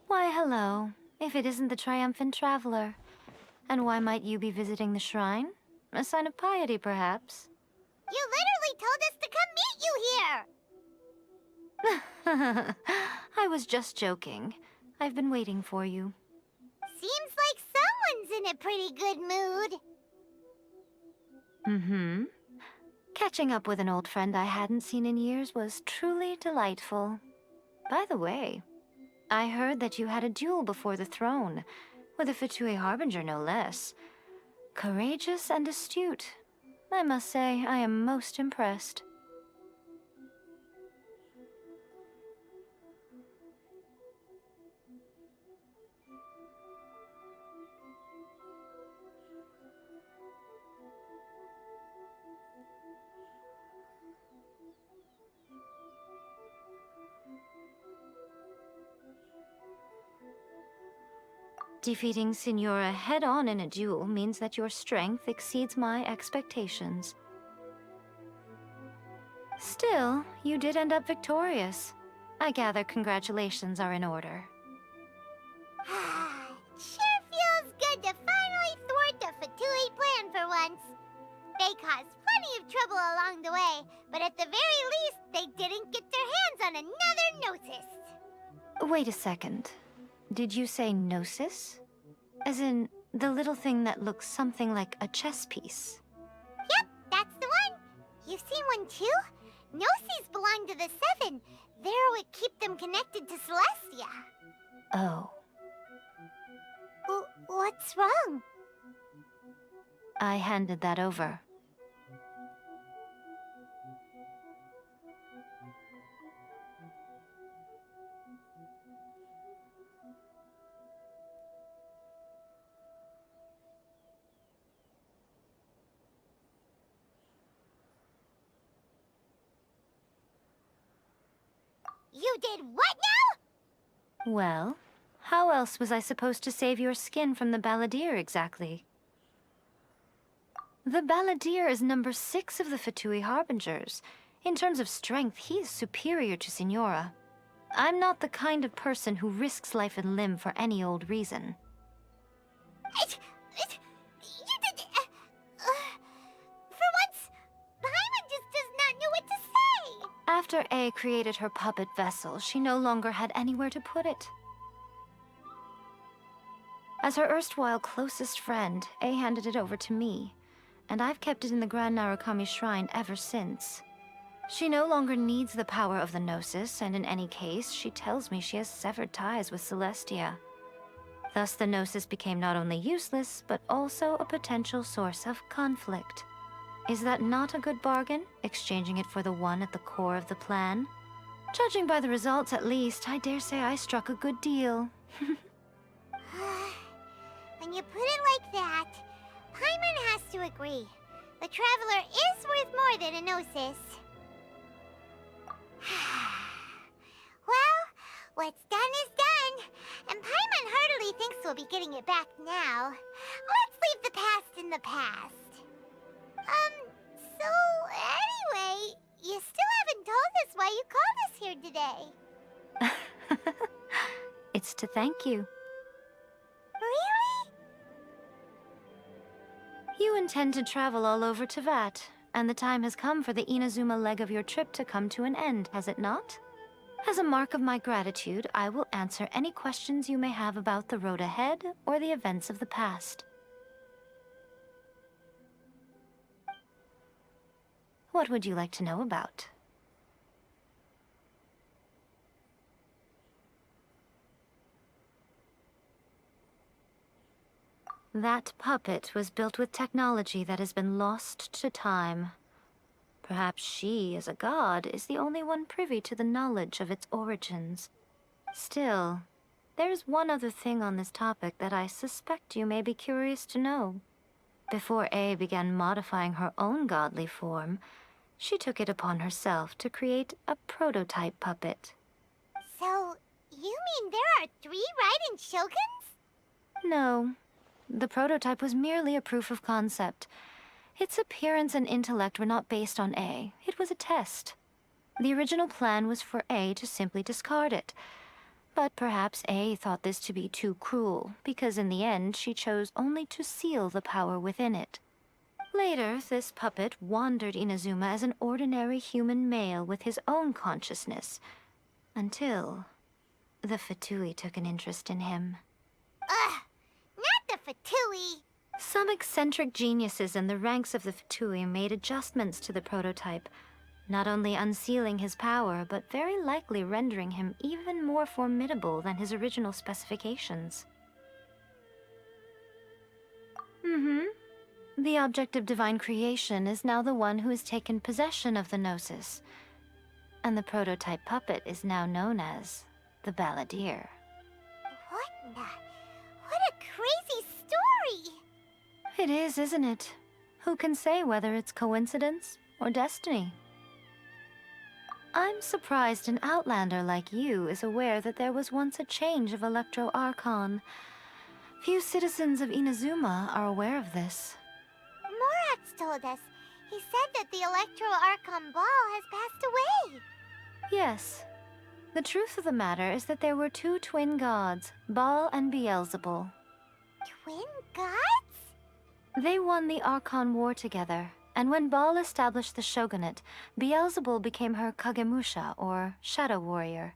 Why, hello, if it isn't the triumphant traveler. And why might you be visiting the shrine? A sign of piety, perhaps? You literally told us to come meet you here! I was just joking. I've been waiting for you. Seems like someone's in a pretty good mood. Mm-hmm. Catching up with an old friend I hadn't seen in years was truly delightful. By the way, I heard that you had a duel before the throne, with a Fatui Harbinger no less. Courageous and astute. I must say, I am most impressed. Defeating Signora head-on in a duel means that your strength exceeds my expectations. Still, you did end up victorious. I gather congratulations are in order. Sure feels good to finally thwart the Fatui plan for once. They caused plenty of trouble along the way, but at the very least, they didn't get their hands on another Gnosis. Wait a second. Did you say Gnosis? As in, the little thing that looks something like a chess piece? Yep, that's the one. You've seen one too? Gnosis belong to the Seven. They're what keep them connected to Celestia. Oh. What's wrong? I handed that over. You did what now? Well, how else was I supposed to save your skin from the Balladeer exactly? The Balladeer is number 6 of the Fatui Harbingers. In terms of strength, he is superior to Signora. I'm not the kind of person who risks life and limb for any old reason. You did... for once, Paimon just does not know what to say. After A created her puppet vessel, she no longer had anywhere to put it. As her erstwhile closest friend, A handed it over to me, and I've kept it in the Grand Narukami Shrine ever since. She no longer needs the power of the Gnosis, and in any case, she tells me she has severed ties with Celestia. Thus, the Gnosis became not only useless, but also a potential source of conflict. Is that not a good bargain, exchanging it for the one at the core of the plan? Judging by the results, at least, I dare say I struck a good deal. When you put it like that, Paimon has to agree. The Traveler is worth more than a Gnosis. Well, what's done is done, and Paimon heartily thinks we'll be getting it back now. Let's leave the past in the past. So anyway, you still haven't told us why you called us here today. It's to thank you. Really? You intend to travel all over Teyvat, and the time has come for the Inazuma leg of your trip to come to an end, has it not? As a mark of my gratitude, I will answer any questions you may have about the road ahead or the events of the past. What would you like to know about? That puppet was built with technology that has been lost to time. Perhaps she, as a god, is the only one privy to the knowledge of its origins. Still, there is one other thing on this topic that I suspect you may be curious to know. Before A began modifying her own godly form, she took it upon herself to create a prototype puppet. So, you mean there are 3 Raiden Shoguns? No. The prototype was merely a proof of concept. Its appearance and intellect were not based on A. It was a test. The original plan was for A to simply discard it. But perhaps A thought this to be too cruel, because in the end she chose only to seal the power within it. Later, this puppet wandered Inazuma as an ordinary human male with his own consciousness, until the Fatui took an interest in him. Ugh! Not the Fatui! Some eccentric geniuses in the ranks of the Fatui made adjustments to the prototype, not only unsealing his power, but very likely rendering him even more formidable than his original specifications. The object of divine creation is now the one who has taken possession of the Gnosis, and the prototype puppet is now known as the Balladeer. What a crazy story! It is, isn't it? Who can say whether it's coincidence or destiny? I'm surprised an outlander like you is aware that there was once a change of Electro Archon. Few citizens of Inazuma are aware of this. Morax told us. He said that the Electro Archon Ball has passed away. Yes. The truth of the matter is that there were two twin gods, Baal and Beelzebul. Twin gods? They won the Archon War together, and when Baal established the shogunate, Beelzebul became her Kagemusha, or shadow warrior.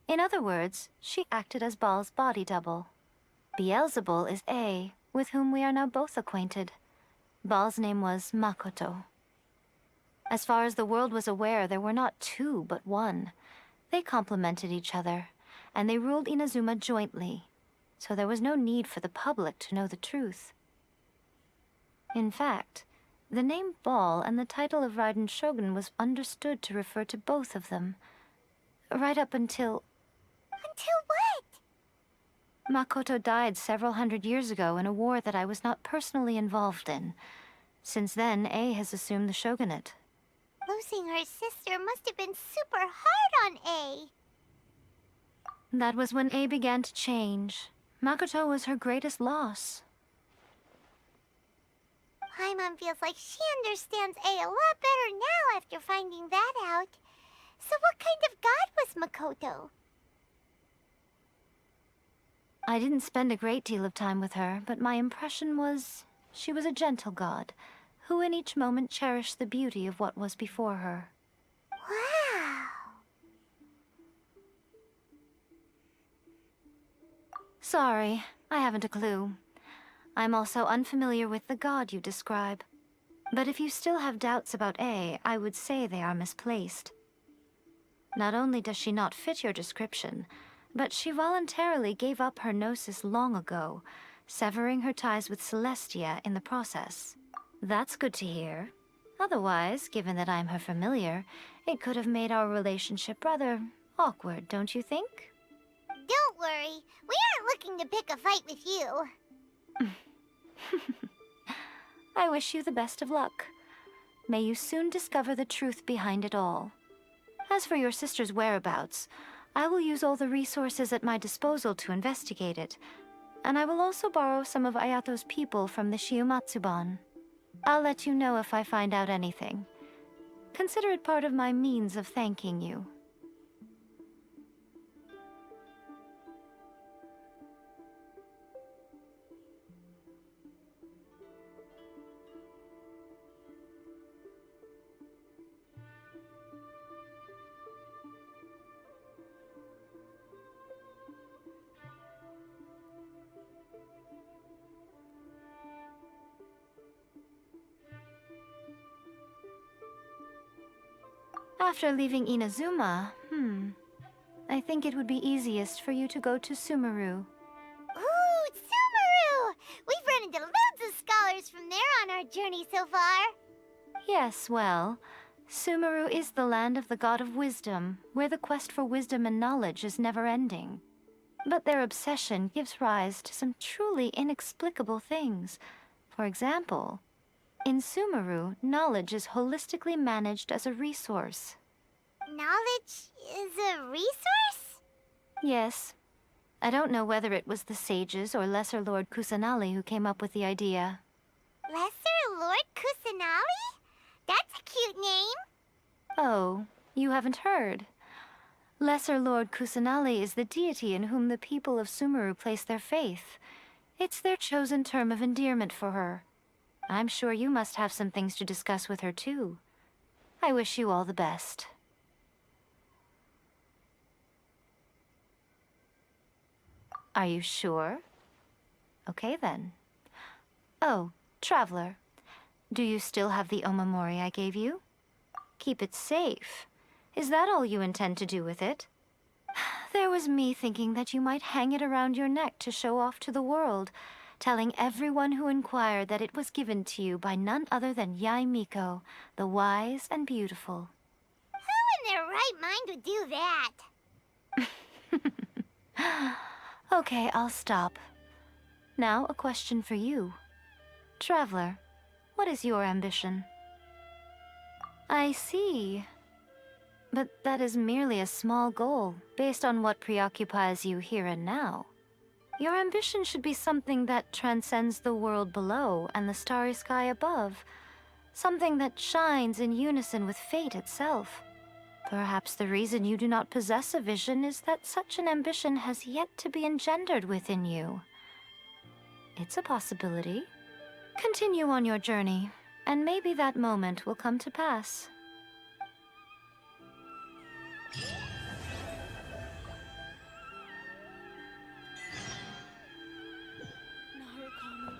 In other words, she acted as Baal's body double. Beelzebul is A, with whom we are now both acquainted. Baal's name was Makoto. As far as the world was aware, there were not two, but one. They complemented each other, and they ruled Inazuma jointly, so there was no need for the public to know the truth. In fact, the name Baal and the title of Raiden Shogun was understood to refer to both of them. Right up until... Until what? Makoto died several hundred years ago in a war that I was not personally involved in. Since then, A has assumed the shogunate. Losing her sister must have been super hard on A. That was when A began to change. Makoto was her greatest loss. Paimon feels like she understands A a lot better now after finding that out. So what kind of god was Makoto? I didn't spend a great deal of time with her, but my impression was she was a gentle god, who in each moment cherished the beauty of what was before her. Wow! Sorry, I haven't a clue. I'm also unfamiliar with the god you describe. But if you still have doubts about A, I would say they are misplaced. Not only does she not fit your description, but she voluntarily gave up her gnosis long ago, severing her ties with Celestia in the process. That's good to hear. Otherwise, given that I'm her familiar, it could have made our relationship rather awkward, don't you think? Don't worry, we aren't looking to pick a fight with you. I wish you the best of luck. May you soon discover the truth behind it all. As for your sister's whereabouts, I will use all the resources at my disposal to investigate it, and I will also borrow some of Ayato's people from the Shiumatsuban. I'll let you know if I find out anything. Consider it part of my means of thanking you. After leaving Inazuma, I think it would be easiest for you to go to Sumeru. Ooh, Sumeru! We've run into loads of scholars from there on our journey so far. Yes, well, Sumeru is the land of the god of wisdom, where the quest for wisdom and knowledge is never-ending. But their obsession gives rise to some truly inexplicable things. For example, in Sumeru, knowledge is holistically managed as a resource. Knowledge is a resource? Yes. I don't know whether it was the sages or Lesser Lord Kusanali who came up with the idea. Lesser Lord Kusanali? That's a cute name. Oh, you haven't heard. Lesser Lord Kusanali is the deity in whom the people of Sumeru place their faith. It's their chosen term of endearment for her. I'm sure you must have some things to discuss with her, too. I wish you all the best. Are you sure? Okay, then. Oh, Traveler. Do you still have the omamori I gave you? Keep it safe. Is that all you intend to do with it? There was me thinking that you might hang it around your neck to show off to the world, telling everyone who inquired that it was given to you by none other than Yai Miko, the wise and beautiful. Who in their right mind would do that? Okay, I'll stop. Now, a question for you. Traveler, what is your ambition? I see. But that is merely a small goal, based on what preoccupies you here and now. Your ambition should be something that transcends the world below and the starry sky above. Something that shines in unison with fate itself. Perhaps the reason you do not possess a vision is that such an ambition has yet to be engendered within you. It's a possibility. Continue on your journey, and maybe that moment will come to pass.